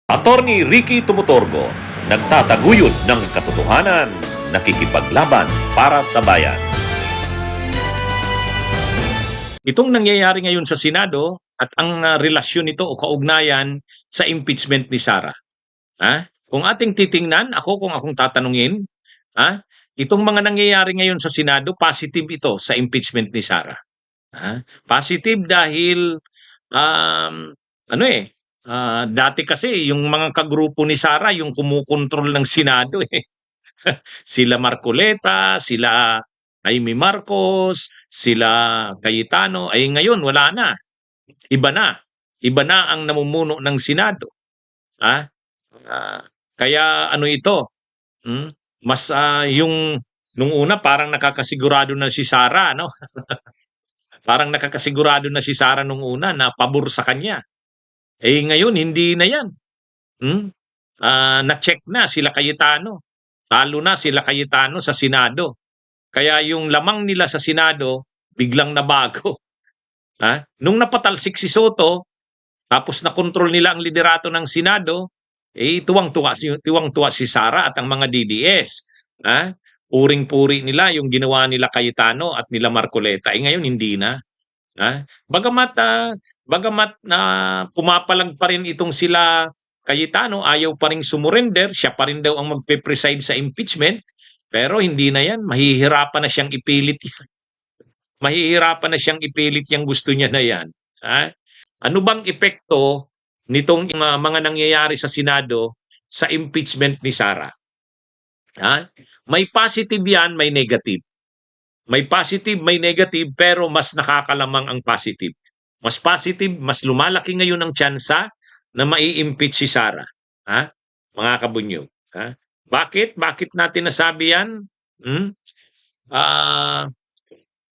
Attorney Ricky Tumutorgo, nagtataguyod ng katotohanan, nakikipaglaban para sa bayan. Itong nangyayari ngayon sa Senado at ang relasyon nito o kaugnayan sa impeachment ni Sara. Kung ating titingnan, kung akong tatanungin, itong mga nangyayari ngayon sa Senado, positive ito sa impeachment ni Sara. Positive dahil dati kasi yung mga kagrupo ni Sara yung kumukontrol ng Senado eh. Sila Marcoleta, sila Jaime Marcos, sila Cayetano, ay ngayon wala na. Iba na. Iba na ang namumuno ng Senado. Kaya ano ito? Mas yung nung una parang nakakasigurado na si Sara, no? Parang nakakasigurado na si Sara nung una na pabor sa kanya. Eh ngayon hindi na 'yan. Na-check na sila Cayetano. Talo na sila Cayetano sa Senado. Kaya yung lamang nila sa Senado biglang nabago. Nung napatalsik si Soto, tapos na-control nila ang liderato ng Senado, tuwang-tuwa si Sara at ang mga DDS. Puring-puri nila yung ginawa nila Cayetano at nila Marcoleta. Ngayon hindi na. Bagamat na pumapalag pa rin itong sila Cayetano, ayaw pa rin sumurrender, siya pa rin daw ang magpe-preside sa impeachment, pero hindi na yan, mahihirapan na siyang ipilit yan. Mahihirapan na siyang ipilit yung gusto niya na yan. Ano bang epekto nitong mga nangyayari sa Senado sa impeachment ni Sara? May positive yan, may negative. May positive, may negative, pero mas nakakalamang ang positive. Mas positive, mas lumalaki ngayon ang tsansa na mai-impeach si Sara. Mga kabunyog. Bakit? Bakit natin nasabi yan?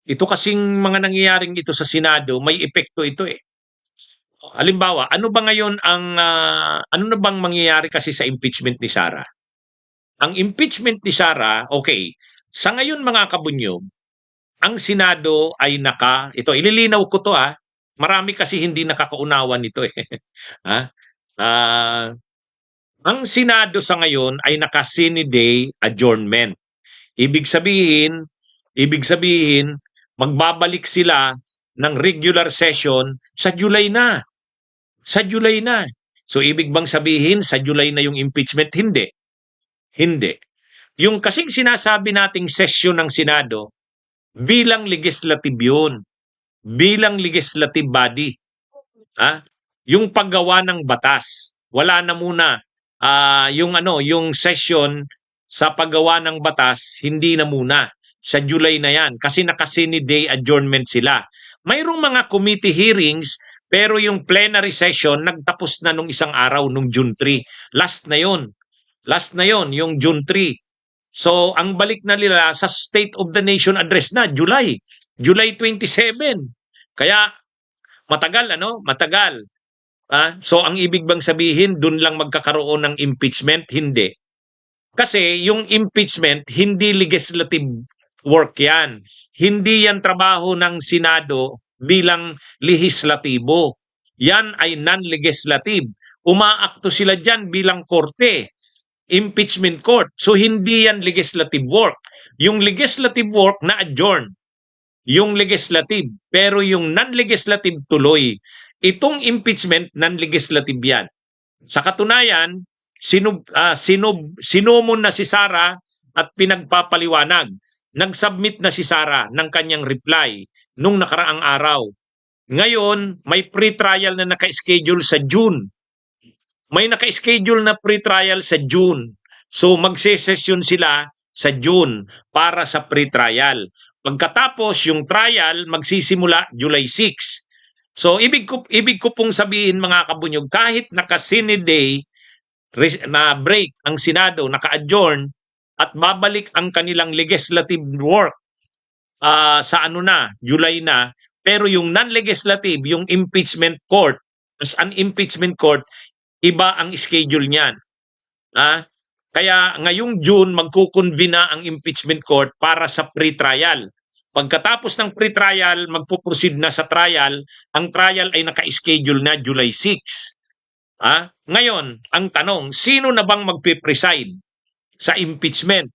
Ito kasing mga nangyayaring ito sa Senado, may epekto ito eh. Halimbawa, ano na bang mangyayari kasi sa impeachment ni Sara? Ang impeachment ni Sara, okay, sa ngayon mga kabunyog, ang Senado ay ito ililinaw ko to marami kasi hindi nakakaunawan nito eh. Ang Senado sa ngayon ay naka-sine die adjournment. Ibig sabihin magbabalik sila ng regular session sa July na. Sa July na. So ibig bang sabihin sa July na yung impeachment? Hindi. Hindi. Yung kasing sinasabi nating session ng Senado, bilang legislative yun. Bilang legislative body. Yung paggawa ng batas. Wala na muna. Yung session sa paggawa ng batas, hindi na muna. Sa July na yan. Kasi naka-sine die adjournment sila. Mayroong mga committee hearings, pero yung plenary session, nagtapos na nung isang araw, nung June 3. Last na yon. Last na yon, yung June 3. So, ang balik na nila sa State of the Nation address na, July 27. Kaya, matagal, Matagal. So, ang ibig bang sabihin, dun lang magkakaroon ng impeachment? Hindi. Kasi, yung impeachment, hindi legislative work yan. Hindi yan trabaho ng Senado bilang lehislatibo. Yan ay non-legislative. Umaakto sila dyan bilang korte. Impeachment court. So hindi yan legislative work. Yung legislative work na adjourn. Yung legislative. Pero yung non-legislative tuloy. Itong impeachment, non-legislative yan. Sa katunayan, sinumon na si Sara at pinagpapaliwanag. Nag-submit na si Sara ng kanyang reply nung nakaraang araw. Ngayon, may pre-trial na naka-schedule sa June. May naka-schedule na pre-trial sa June. So magse-session sila sa June para sa pre-trial. Pagkatapos yung trial magsisimula July 6. So ibig ko pong sabihin mga kabunyog, kahit naka-sine die na break ang Senado, naka-adjourn at babalik ang kanilang legislative work sa July na, pero yung non-legislative, yung impeachment court, as an impeachment court, iba ang schedule niyan. Kaya ngayong June, magkukonvene na ang impeachment court para sa pre-trial. Pagkatapos ng pre-trial, magpuproceed na sa trial. Ang trial ay naka-schedule na July 6. Ngayon, ang tanong, sino na bang magpipreside sa impeachment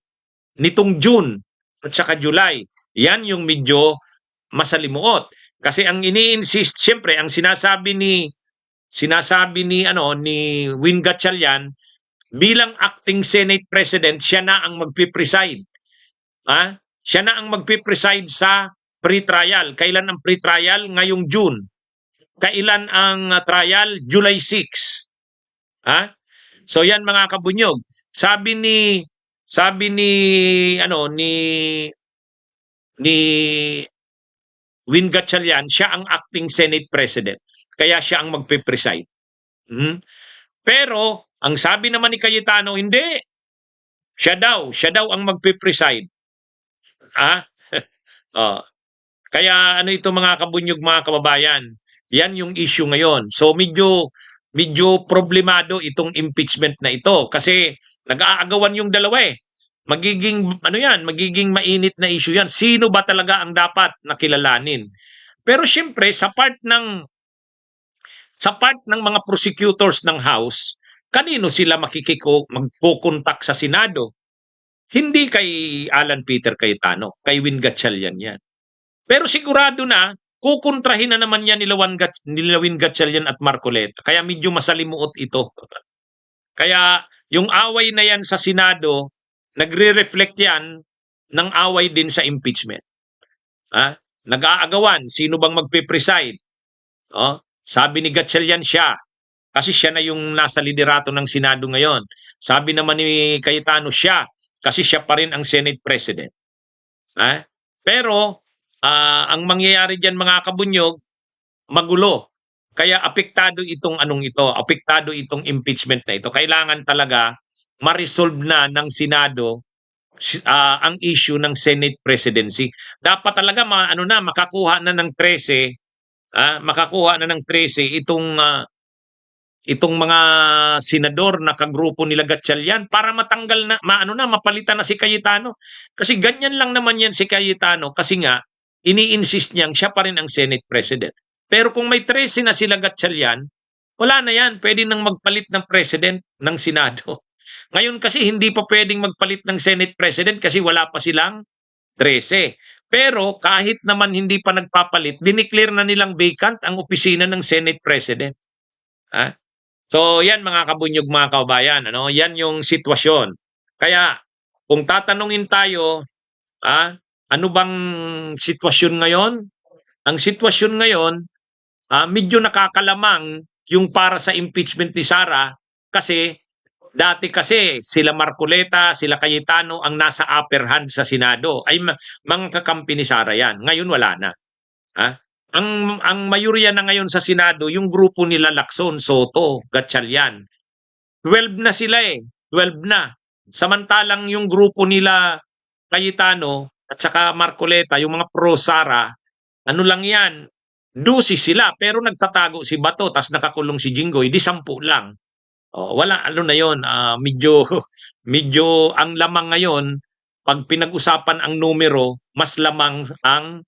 nitong June at saka July? Yan yung medyo masalimuot. Kasi ang ini-insist, siyempre, ang sinasabi ni Win Gatchalian, bilang acting Senate President, siya na ang magpipreside. Siya na ang magpipreside sa pre-trial. Kailan ang pre-trial? Ngayong June. Kailan ang trial? July 6. So yan mga kabunyog. Sabi ni Win Gatchalian, siya ang acting Senate President. Kaya siya ang magpipreside. Pero ang sabi naman ni Cayetano, hindi. Siya daw ang magpipreside. Kaya ano ito mga kabunyog, mga kababayan, yan yung issue ngayon. So medyo problemado itong impeachment na ito kasi nag-aagawan yung dalawa eh. Magiging mainit na issue yan. Sino ba talaga ang dapat nakilalanin? Pero siyempre sa part ng mga prosecutors ng House, kanino sila magkukontak sa Senado? Hindi kay Alan Peter Cayetano, kay Win Gatchalian yan. Pero sigurado na, kukontrahin na naman yan nila Win Gatchalian at Marcoleta. Kaya medyo masalimuot ito. Kaya yung away na yan sa Senado, nagre-reflect yan ng away din sa impeachment. Nag-aagawan, sino bang magpipreside? Sabi ni Gatchalian siya, kasi siya na yung nasa liderato ng Senado ngayon. Sabi naman ni Cayetano siya, kasi siya pa rin ang Senate President. Pero, ang mangyayari dyan mga kabunyog, magulo. Kaya apektado itong apektado itong impeachment na ito. Kailangan talaga ma-resolve na ng Senado ang issue ng Senate presidency. Dapat talaga makakuha na ng 13 itong mga senador na kagrupo nila Gatchalian para matanggal na mapalitan na si Cayetano. Kasi ganyan lang naman yan si Cayetano kasi nga ini-insist niyang siya pa rin ang Senate President. Pero kung may 13 na sila Gatchalian, wala na yan. Pwede nang magpalit ng President ng Senado. Ngayon kasi hindi pa pwedeng magpalit ng Senate President kasi wala pa silang 13. Pero kahit naman hindi pa nagpapalit, dineclare na nilang vacant ang opisina ng Senate President. So yan mga kabunyog, mga kababayan, yan yung sitwasyon. Kaya kung tatanungin tayo, ano bang sitwasyon ngayon? Ang sitwasyon ngayon, medyo nakakalamang yung para sa impeachment ni Sara kasi dati kasi sila Marcoleta, sila Cayetano ang nasa upper hand sa Senado. Ay mga kakampi ni Sara yan. Ngayon wala na. Ang mayorya na ngayon sa Senado, yung grupo nila Lacson, Soto, Gatchalian. 12 na sila 12 na. Samantalang yung grupo nila Cayetano at saka Marcoleta, yung mga pro-Sara, lang yan, 12 sila, pero nagtatago si Bato, tas nakakulong si Jinggoy, di 10 lang. Wala, na yon, medyo ang lamang ngayon, pag pinag-usapan ang numero, mas lamang ang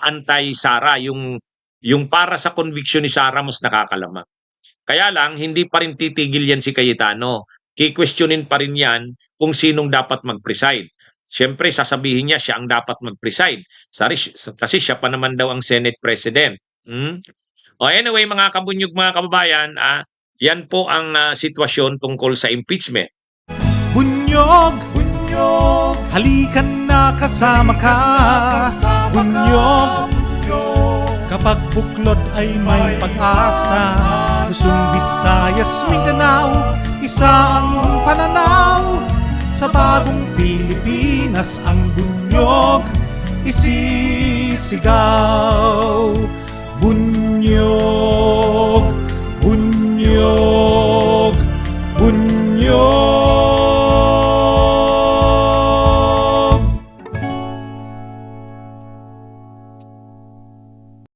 anti-Sara, yung para sa conviction ni Sara mas nakakalamang. Kaya lang, hindi pa rin titigil yan si Cayetano. Ki-questionin pa rin yan kung sinong dapat mag-preside. Siyempre, sasabihin niya siya ang dapat mag-preside. Kasi siya pa naman daw ang Senate President. Anyway, mga kabunyog, mga kababayan, yan po ang sitwasyon tungkol sa impeachment. Bunyog, bunyog, halikan na kasama ka. Bunyog, kapag buklod ay may pag-asa. Luzon, Visayas, Mindanao, isa ang pananaw. Sa bagong Pilipinas ang bunyog isisigaw. Bunyog.